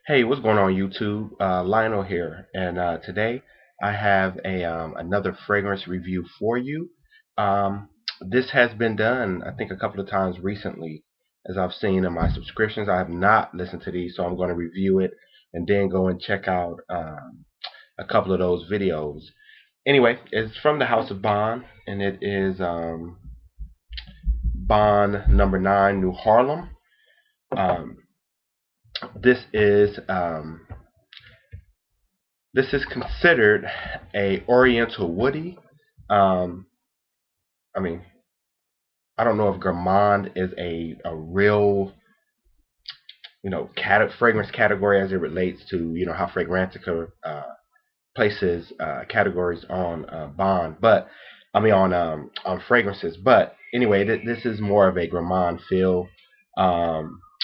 Hey, what's going on YouTube? Lionel here, and today I have another fragrance review for you. Um, this has been done, I think, a couple of times recently, as I've seen in my subscriptions. I have not listened to these, so I'm going to review it and then go and check out a couple of those videos. Anyway, it's from the House of Bond, and it is Bond #9, New Harlem. Um, this is um, This is considered a Oriental woody. Um, I mean, I don't know if gourmand is a real fragrance category as it relates to how Fragrantica places categories on bond, but I mean on fragrances. But anyway, this is more of a gourmand feel.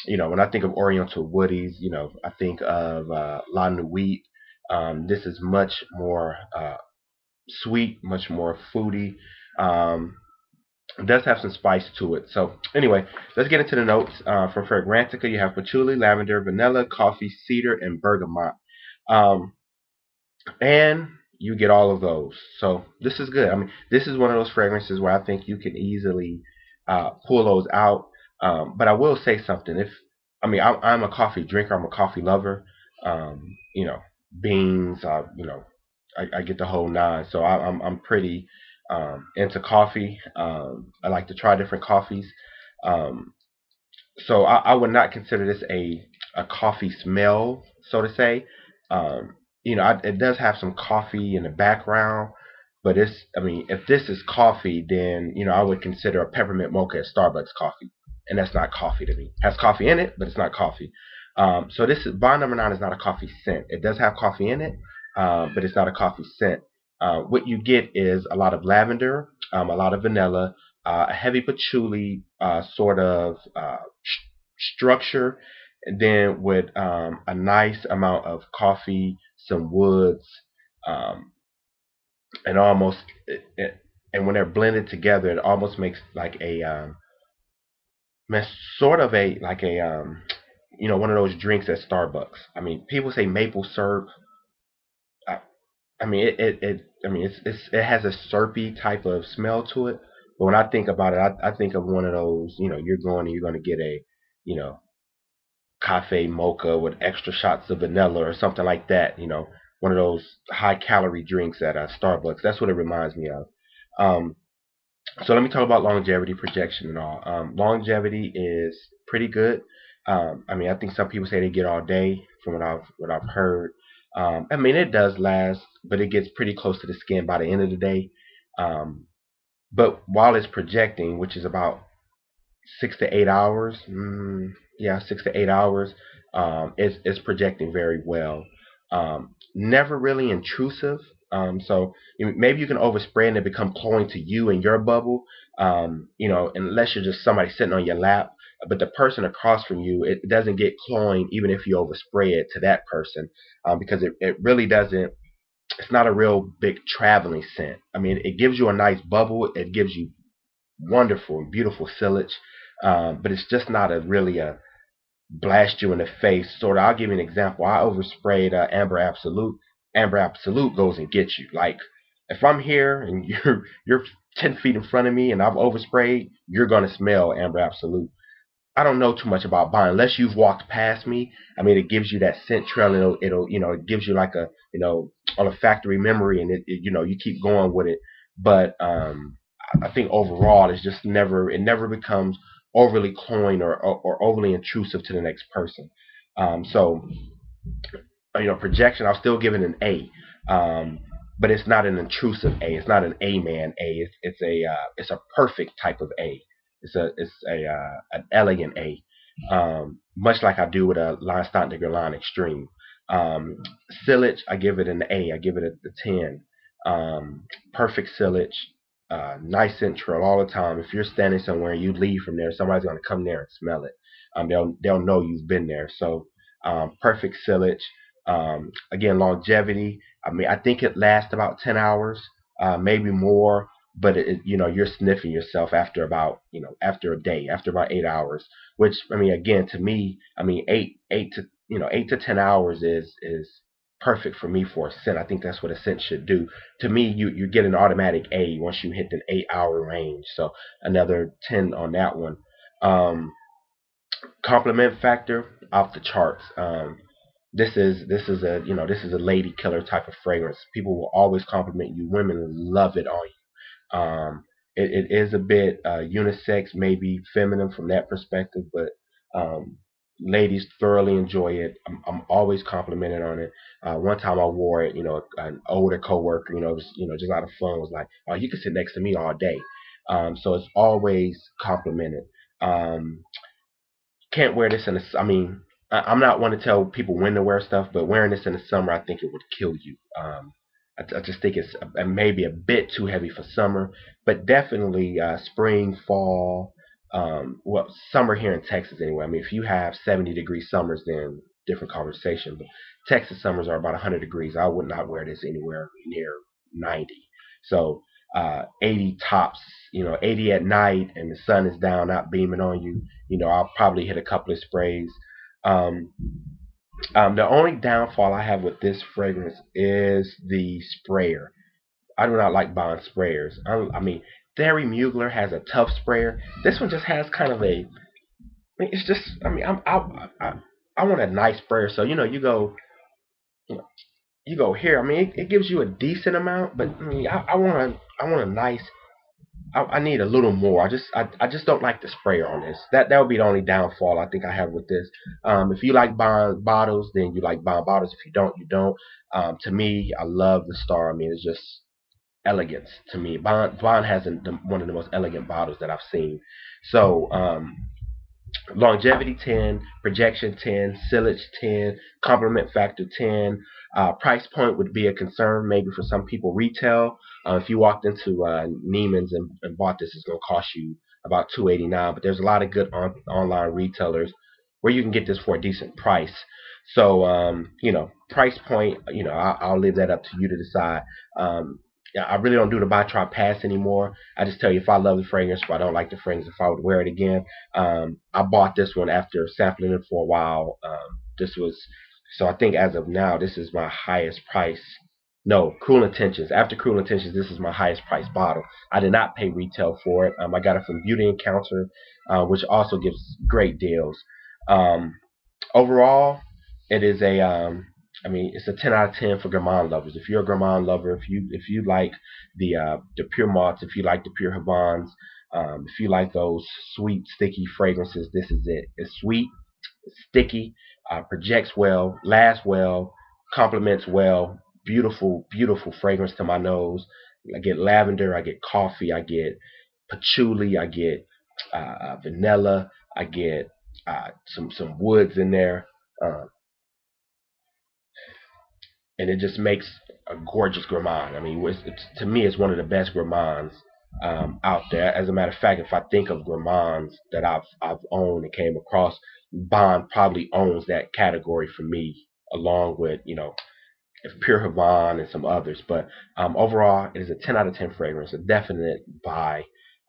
When I think of Oriental woodies, I think of La Nuit. This is much more sweet, much more foody. Um, it does have some spice to it. So anyway, let's get into the notes. For Fragrantica, you have patchouli, lavender, vanilla, coffee, cedar, and bergamot. Um, and you get all of those. So this is good. I mean, this is one of those fragrances where I think you can easily pull those out. But I will say something. I'm a coffee drinker. I'm a coffee lover. You know, beans. I get the whole nine. So I'm pretty into coffee. I like to try different coffees. Um, so I would not consider this a coffee smell, so to say. It does have some coffee in the background, but I mean, if this is coffee, then I would consider a peppermint mocha at Starbucks coffee, and that's not coffee to me. It has coffee in it, but it's not coffee. So this is Bond #9 is not a coffee scent. It does have coffee in it, but it's not a coffee scent. What you get is a lot of lavender, a lot of vanilla, a heavy patchouli sort of structure, and then with a nice amount of coffee, some woods, um, and and when they're blended together, it almost makes like sort of a like a one of those drinks at Starbucks. I mean, people say maple syrup. I, I mean, it has a syrupy type of smell to it. But when I think about it, I think of one of those. You're going to get a, you know, cafe mocha with extra shots of vanilla or something like that. One of those high calorie drinks at Starbucks. That's what it reminds me of. Um, so let me talk about longevity, projection, and all. Longevity is pretty good. I mean, I think some people say they get all day from what I've heard. I mean, it does last, but it gets pretty close to the skin by the end of the day. Um, but while it's projecting, which is about 6 to 8 hours, yeah, 6 to 8 hours, it's projecting very well. Never really intrusive. So maybe you can overspray and it become cloying to you and your bubble. Unless you're just somebody sitting on your lap. But the person across from you, it doesn't get cloying even if you overspray it to that person, because it really doesn't. It's not a real big traveling scent. I mean, it gives you a nice bubble. It gives you wonderful, beautiful silage, but it's just not a really a blast you in the face sort of. I'll give you an example. I oversprayed Amber Absolute. Amber Absolute goes and gets you. Like if I'm here and you're 10 feet in front of me and I've oversprayed, you're gonna smell Amber Absolute. I don't know too much about buying unless you've walked past me. I mean, it gives you that scent trail, and it'll it gives you like a olfactory memory, and you keep going with it. But I think overall, it never becomes overly cloying or overly intrusive to the next person. So projection, I'll still give it an A. But it's not an intrusive A. It's not an A man A. It's a perfect type of A. It's a an elegant A. Much like I do with a Line de Guerlain Extreme. Silage, I give it an A. I give it a 10. Perfect silage. Nice intro all the time. If you're standing somewhere and you leave from there, somebody's gonna come there and smell it. They'll know you've been there. So perfect silage. Again, longevity. I mean, I think it lasts about 10 hours, maybe more. But you're sniffing yourself after about, after a day, after about 8 hours. Which I mean, again, to me, I mean, eight to 8 to 10 hours is perfect for me for a scent. I think that's what a scent should do. To me, you get an automatic A once you hit the 8 hour range. So another 10 on that one. Um, Compliment factor off the charts. This is a this is a lady killer type of fragrance. People will always compliment you. Women love it on you. It is a bit unisex, maybe feminine from that perspective, but um, ladies thoroughly enjoy it. I'm always complimented on it. One time I wore it, an older coworker, just out of fun, was like, "Oh, you can sit next to me all day." So it's always complimented. Um, can't wear this in the. I mean, I'm not one to tell people when to wear stuff, but wearing this in the summer, I think it would kill you. I just think it's maybe a bit too heavy for summer, but definitely spring, fall, well, summer here in Texas anyway. I mean, if you have 70-degree summers, then different conversation. But Texas summers are about 100 degrees. I would not wear this anywhere near 90. So 80 tops, 80 at night, and the sun is down, not beaming on you. I'll probably hit a couple of sprays. Um, the only downfall I have with this fragrance is the sprayer. I do not like Bond sprayers. I mean, Thierry Mugler has a tough sprayer. This one just has kind of a. I mean, it's just. I mean, I want a nice sprayer. So you, know, you go here. I mean, it gives you a decent amount, but I mean, I want a nice. I need a little more. I just don't like the sprayer on this. That would be the only downfall I think I have with this. If you like Bond bottles, then you like Bond bottles. If you don't, you don't. To me, I love the Star. I mean, it's just elegance to me. Bond has one of the most elegant bottles that I've seen. So longevity 10, projection 10, sillage 10, compliment factor 10. Price point would be a concern maybe for some people. Retail, if you walked into Neiman's and bought this, it's going to cost you about $2.89. But there's a lot of good online retailers where you can get this for a decent price. So price point, I'll leave that up to you to decide. Yeah, I really don't do the buy try pass anymore. I just tell you if I love the fragrance, if I don't like the fragrance, if I would wear it again. I bought this one after sampling it for a while. This was so I think as of now, this is my highest price. No, Cruel Intentions. After Cruel Intentions, this is my highest price bottle. I did not pay retail for it. I got it from Beauty Encounter, which also gives great deals. Um, Overall, it is a I mean, it's a 10 out of 10 for gourmand lovers. If you're a gourmand lover, if you like the pure malts, if you like the pure Havans, if you like those sweet sticky fragrances, this is it. It's sweet, it's sticky, projects well, lasts well, complements well. Beautiful, beautiful fragrance to my nose. I get lavender, I get coffee, I get patchouli, I get vanilla, I get some woods in there, uh, and it just makes a gorgeous gourmand. I mean, to me, it's one of the best gourmands out there. As a matter of fact, if I think of gourmands that I've owned and came across, Bond probably owns that category for me, along with Pure Havana and some others. But overall, it is a 10 out of 10 fragrance, a definite buy.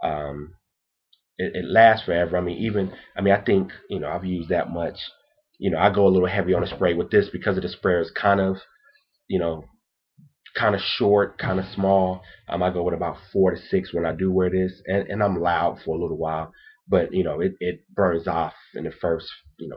Um, it lasts forever. I think I've used that much. I go a little heavy on the spray with this because of the sprayer is you know kind of short, kind of small. I go with about 4 to 6 when I do wear this, and I'm loud for a little while, but it burns off in the first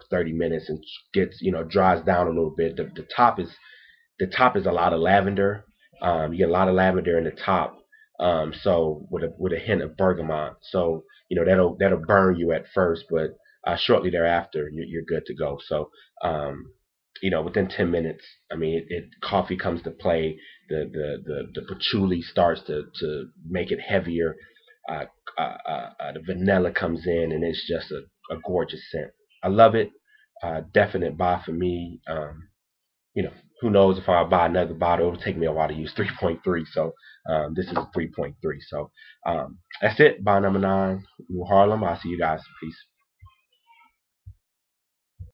30 minutes and gets dries down a little bit. The top is a lot of lavender. You get a lot of lavender in the top. So with a hint of bergamot. So that'll burn you at first, but shortly thereafter you're good to go. So within 10 minutes, I mean, coffee comes to play. The patchouli starts to make it heavier. Uh, the vanilla comes in, and it's just a gorgeous scent. I love it. Definite buy for me. You know, who knows if I'll buy another bottle? It'll take me a while to use 3.3. So this is a 3.3. So that's it. Buy number 9, New Harlem. I'll see you guys. Peace.